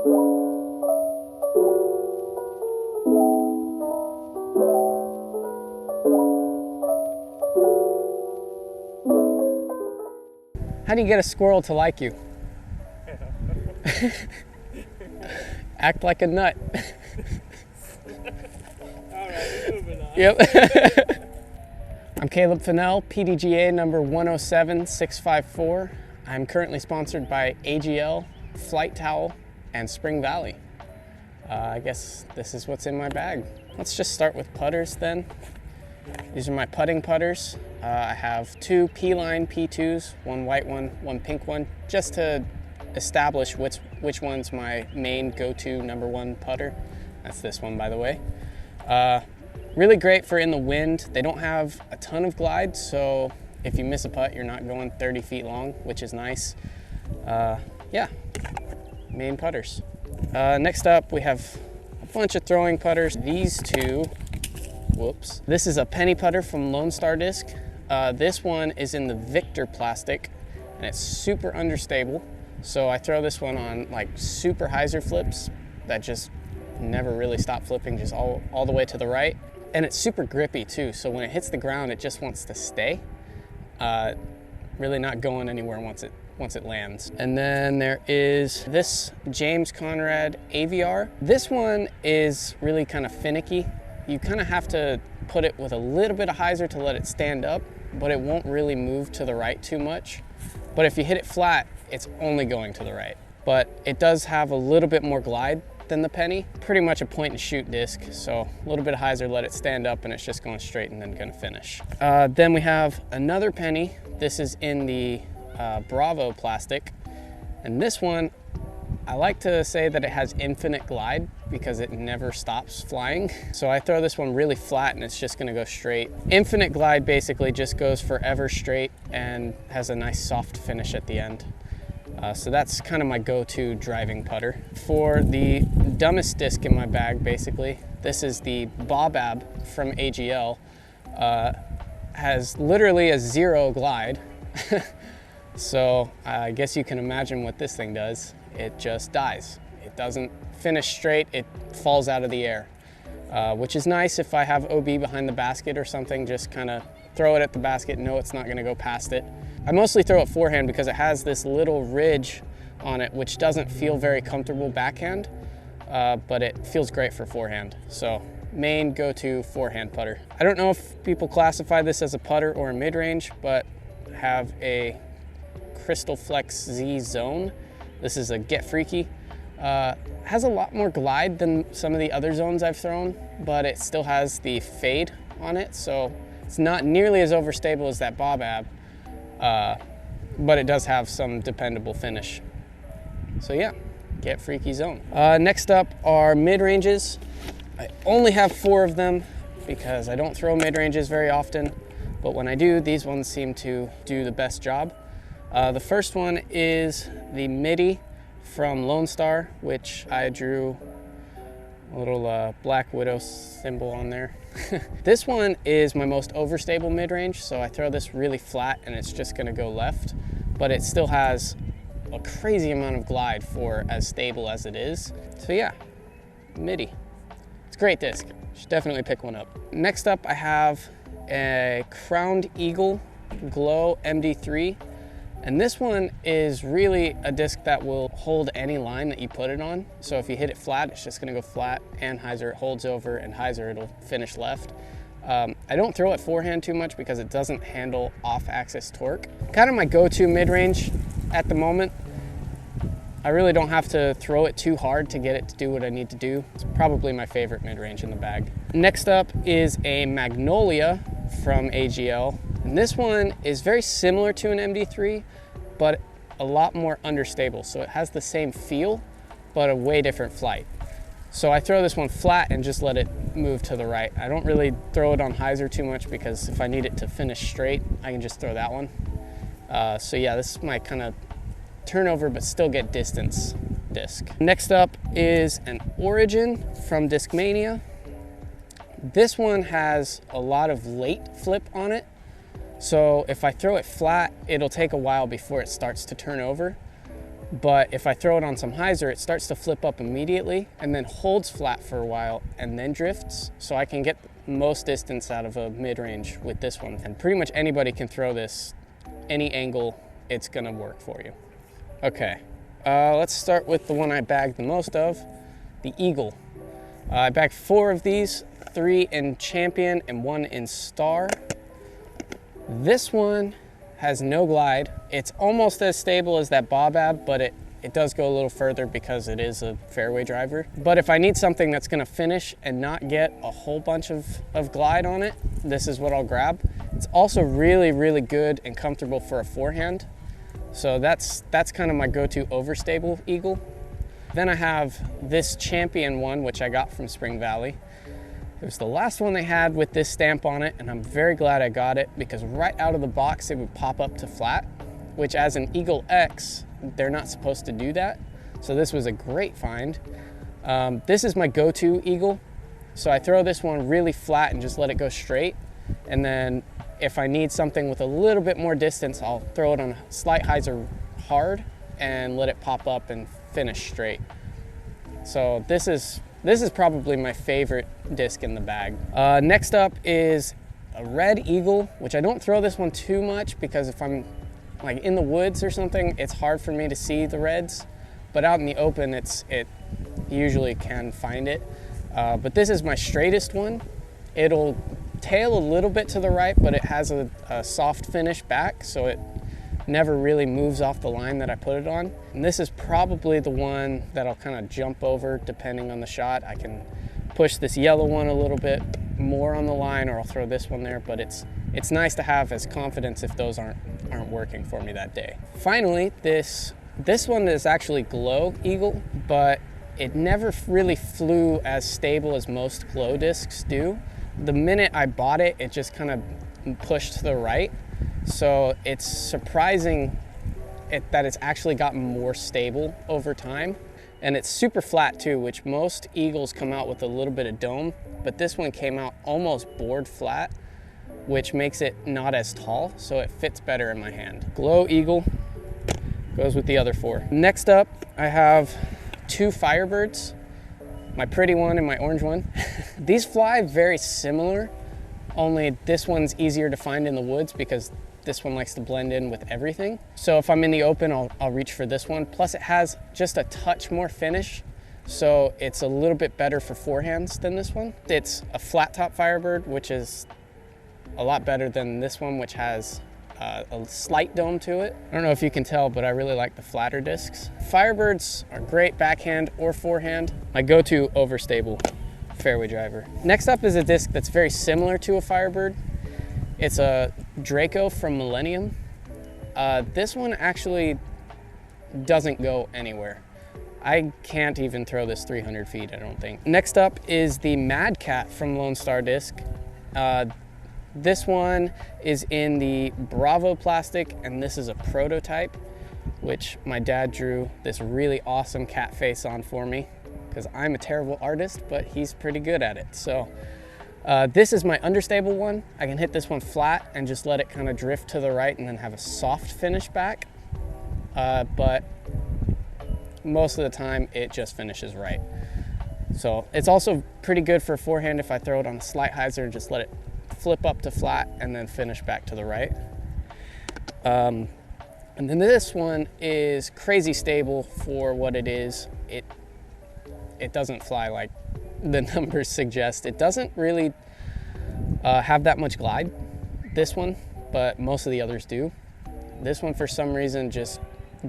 How do you get a squirrel to like you? Act like a nut. All right, moving on. Yep. I'm Caleb Fennell, PDGA number 107654. I'm currently sponsored by AGL, Flight Towel, and Spring Valley. I guess this is what's in my bag. Let's just start with putters then. These are my putting putters. I have two P-line P2s, one white one, one pink one, just to establish which one's my main go-to #1 putter. That's this one, by the way. Really great for in the wind. They don't have a ton of glide, so if you miss a putt, you're not going 30 feet long, which is nice. Yeah, main putters. Next up, we have a bunch of throwing putters. These two, whoops. This is a penny putter from Lone Star Disc. This one is in the Victor plastic, and it's super understable. So I throw this one on like super hyzer flips that just never really stop flipping, just all the way to the right. And it's super grippy too, so when it hits the ground, it just wants to stay. Really not going anywhere once it lands. And then there is this James Conrad Avr. This one is really kind of finicky. You kind of have to put it with a little bit of hyzer to let it stand up, but it won't really move to the right too much. But if you hit it flat, it's only going to the right. But it does have a little bit more glide than the penny. Pretty much a point and shoot disc, so a little bit of hyzer, let it stand up, and it's just going straight and then gonna finish. Then we have another penny. This is in the Bravo plastic, and this one, I like to say that it has infinite glide because it never stops flying. So I throw this one really flat and it's just gonna go straight. Infinite glide basically just goes forever straight and has a nice soft finish at the end. So that's kind of my go-to driving putter. For the dumbest disc in my bag, basically, this is the Bob-Ab from AGL. Has literally a 0 glide. So I guess you can imagine what this thing does. It just dies. It doesn't finish straight, it falls out of the air, which is nice if I have OB behind the basket or something. Just kind of throw it at the basket, know it's not gonna go past it. I mostly throw it forehand because it has this little ridge on it, which doesn't feel very comfortable backhand, but it feels great for forehand. So main go-to forehand putter. I don't know if people classify this as a putter or a mid-range, but have a Crystal Flex Z Zone. This is a Get Freaky. Has a lot more glide than some of the other zones I've thrown, but it still has the fade on it, so it's not nearly as overstable as that Bob-Ab, but it does have some dependable finish. So yeah, Get Freaky Zone. Next up are mid-ranges. I only have 4 of them because I don't throw mid-ranges very often, but when I do, these ones seem to do the best job. The first one is the Midi from Lone Star, which I drew a little Black Widow symbol on there. This one is my most overstable mid-range, so I throw this really flat and it's just gonna go left, but it still has a crazy amount of glide for as stable as it is. So yeah, Midi. It's a great disc. You should definitely pick one up. Next up, I have a Crowned Eagle Glow MD3. And this one is really a disc that will hold any line that you put it on. So if you hit it flat, it's just gonna go flat, and hyzer it holds over, and hyzer it'll finish left. I don't throw it forehand too much because it doesn't handle off-axis torque. Kind of my go-to mid-range at the moment. I really don't have to throw it too hard to get it to do what I need to do. It's probably my favorite mid-range in the bag. Next up is a Magnolia from AGL. And this one is very similar to an MD3, but a lot more understable. So it has the same feel, but a way different flight. So I throw this one flat and just let it move to the right. I don't really throw it on hyzer too much because if I need it to finish straight, I can just throw that one. So yeah, this is my kind of turnover but still get distance disc. Next up is an Origin from Discmania. This one has a lot of late flip on it. So if I throw it flat, it'll take a while before it starts to turn over. But if I throw it on some hyzer, it starts to flip up immediately and then holds flat for a while and then drifts. So I can get most distance out of a mid-range with this one. And pretty much anybody can throw this any angle, it's gonna work for you. Okay, let's start with the one I bagged the most of, the Eagle. I bagged 4 of these, 3 in Champion and 1 in Star. This one has no glide. It's almost as stable as that Bob Ab, but it does go a little further because it is a fairway driver. But if I need something that's gonna finish and not get a whole bunch of glide on it, this is what I'll grab. It's also really, really good and comfortable for a forehand. So that's kind of my go-to overstable Eagle. Then I have this Champion one, which I got from Spring Valley. It was the last one they had with this stamp on it, and I'm very glad I got it because right out of the box, it would pop up to flat, which as an Eagle X, they're not supposed to do that. So this was a great find. This is my go-to Eagle. So I throw this one really flat and just let it go straight. And then if I need something with a little bit more distance, I'll throw it on a slight hyzer hard and let it pop up and finish straight. So this is probably my favorite disc in the bag. Next up is a red Eagle, which I don't throw this one too much because if I'm like in the woods or something, it's hard for me to see the reds, but out in the open, it usually can find it. But this is my straightest one. It'll tail a little bit to the right, but it has a soft finish back, so it never really moves off the line that I put it on. And this is probably the one that I'll kind of jump over depending on the shot. I can push this yellow one a little bit more on the line, or I'll throw this one there, but it's nice to have as confidence if those aren't working for me that day. Finally, this one is actually glow Eagle, but it never really flew as stable as most glow discs do. The minute I bought it, it just kind of pushed to the right. So it's surprising that it's actually gotten more stable over time. And it's super flat too, which most Eagles come out with a little bit of dome, but this one came out almost board flat, which makes it not as tall, so it fits better in my hand. Glow Eagle goes with the other 4. Next up, I have 2 Firebirds, my pretty one and my orange one. These fly very similar, only this one's easier to find in the woods because this one likes to blend in with everything. So if I'm in the open, I'll reach for this one. Plus it has just a touch more finish, so it's a little bit better for forehands than this one. It's a flat top Firebird, which is a lot better than this one, which has a slight dome to it. I don't know if you can tell, but I really like the flatter discs. Firebirds are great backhand or forehand. My go-to overstable fairway driver. Next up is a disc that's very similar to a Firebird. It's a Draco from Millennium. This one actually doesn't go anywhere. I can't even throw this 300 feet, I don't think. Next up is the Mad Cat from Lone Star Disc. This one is in the Bravo plastic, and this is a prototype, which my dad drew this really awesome cat face on for me because I'm a terrible artist, but he's pretty good at it. So this is my understable one. I can hit this one flat and just let it kind of drift to the right and then have a soft finish back. But most of the time it just finishes right. So it's also pretty good for forehand if I throw it on a slight hyzer and just let it flip up to flat and then finish back to the right. And then this one is crazy stable for what it is. It doesn't fly like the numbers suggest. It doesn't really have that much glide, this one, but most of the others do. This one for some reason just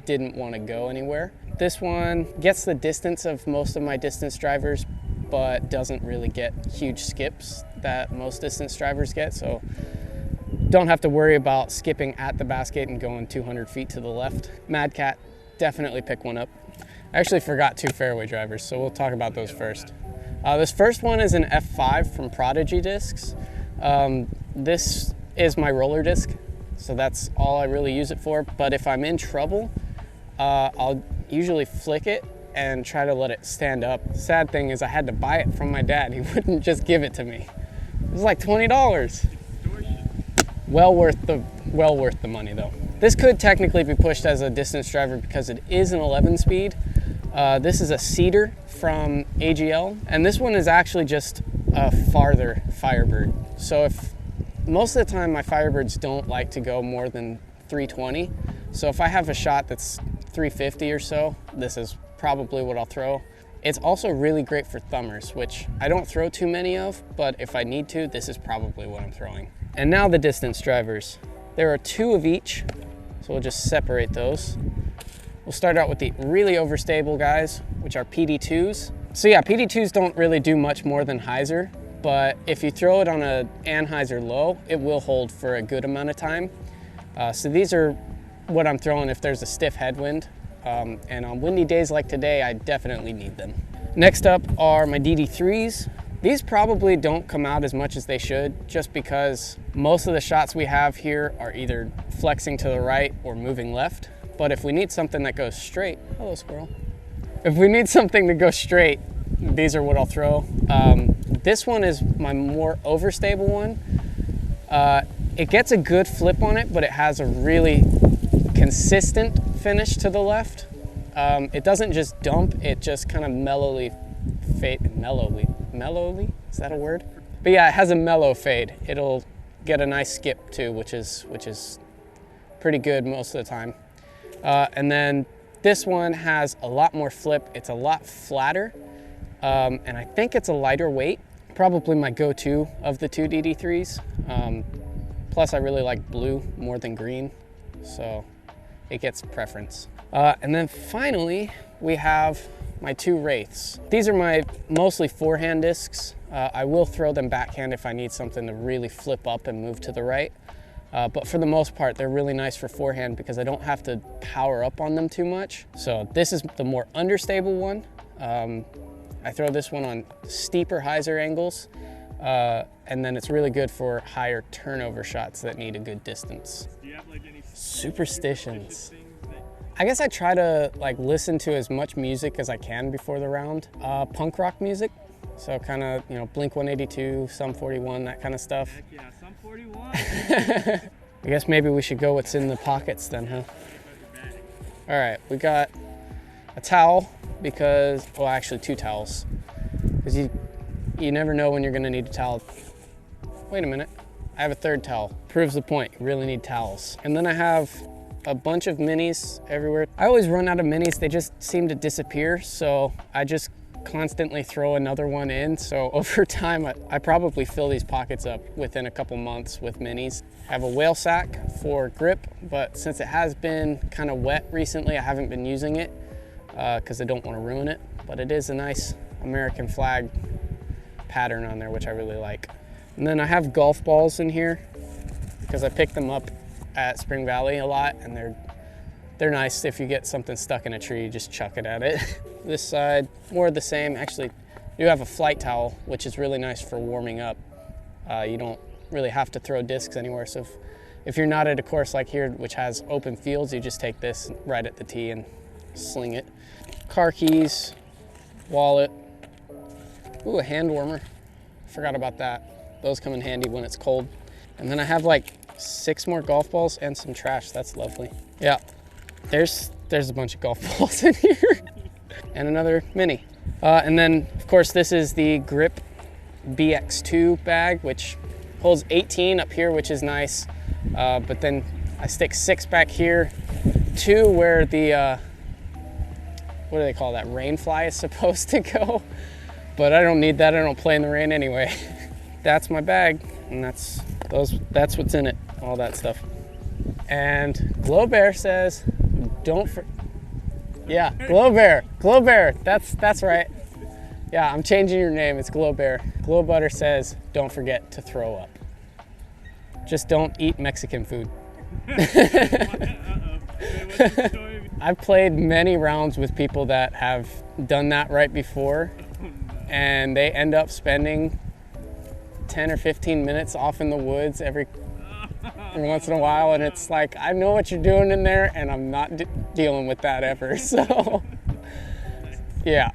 didn't want to go anywhere. This one gets the distance of most of my distance drivers, but doesn't really get huge skips that most distance drivers get, so don't have to worry about skipping at the basket and going 200 feet to the left. Mad Cat, definitely pick one up. I actually forgot 2 fairway drivers, so we'll talk about those first. This first one is an F5 from Prodigy Discs. This is my roller disc, so that's all I really use it for, but if I'm in trouble, I'll usually flick it and try to let it stand up. Sad thing is I had to buy it from my dad. He wouldn't just give it to me. It was like $20. Well worth the money though. This could technically be pushed as a distance driver because it is an 11 speed. This is a Cedar from AGL, and this one is actually just a farther Firebird. So if most of the time my Firebirds don't like to go more than 320. So if I have a shot that's 350 or so, this is probably what I'll throw. It's also really great for thumbers, which I don't throw too many of, but if I need to, this is probably what I'm throwing. And now the distance drivers. There are 2 of each, so we'll just separate those. We'll start out with the really overstable guys, which are PD2s. So yeah, PD2s don't really do much more than hyzer, but if you throw it on an anhyzer low, it will hold for a good amount of time. So these are what I'm throwing if there's a stiff headwind. And on windy days like today, I definitely need them. Next up are my DD3s. These probably don't come out as much as they should, just because most of the shots we have here are either flexing to the right or moving left. But if we need something that goes straight, hello squirrel. If we need something to go straight, these are what I'll throw. This one is my more overstable one. It gets a good flip on it, but it has a really consistent finish to the left. It doesn't just dump, it just kind of mellowly, is that a word? But yeah, it has a mellow fade. It'll get a nice skip too, which is pretty good most of the time. And then this one has a lot more flip. It's a lot flatter, and I think it's a lighter weight. Probably my go-to of the 2 DD3s. Plus I really like blue more than green, so it gets preference. And then finally, we have my 2 Wraiths. These are my mostly forehand discs. I will throw them backhand if I need something to really flip up and move to the right. But for the most part, they're really nice for forehand because I don't have to power up on them too much. So this is the more understable one. I throw this one on steeper hyzer angles, and then it's really good for higher turnover shots that need a good distance. Do you have like any superstitions? I guess I try to like listen to as much music as I can before the round. Punk rock music, so kind of, you know, Blink 182, Sum 41, that kind of stuff. Heck yeah, Sum 41. I guess maybe we should go what's in the pockets then, huh? All right, we got a towel because, well, actually 2 towels, because you never know when you're gonna need a towel. Wait a minute, I have a 3rd towel. Proves the point, you really need towels. And then I have a bunch of minis everywhere. I always run out of minis, they just seem to disappear, so I just constantly throw another one in. So over time, I probably fill these pockets up within a couple months with minis. I have a whale sack for grip, but since it has been kind of wet recently, I haven't been using it because I don't want to ruin it. But it is a nice American flag pattern on there, which I really like. And then I have golf balls in here because I pick them up at Spring Valley a lot, and they're nice. If you get something stuck in a tree, you just chuck it at it. This side, more of the same. Actually, you have a flight towel, which is really nice for warming up. You don't really have to throw discs anywhere. So if you're not at a course like here, which has open fields, you just take this right at the tee and sling it. Car keys, wallet. Ooh, a hand warmer. Forgot about that. Those come in handy when it's cold. And then I have like 6 more golf balls and some trash. That's lovely. Yeah, there's a bunch of golf balls in here. And another mini. And then, of course, this is the Grip BX2 bag, which holds 18 up here, which is nice. But then I stick 6 back here, 2 where the, what do they call that, rain fly is supposed to go. But I don't need that, I don't play in the rain anyway. That's my bag, and that's what's in it, all that stuff. And Glow Bear says, yeah, Glow Bear, that's right. Yeah, I'm changing your name, it's Glow Bear. Glow Butter says, don't forget to throw up. Just don't eat Mexican food. I've played many rounds with people that have done that right before, and they end up spending 10 or 15 minutes off in the woods every once in a while, and it's like, I know what you're doing in there, and I'm not dealing with that ever, so yeah.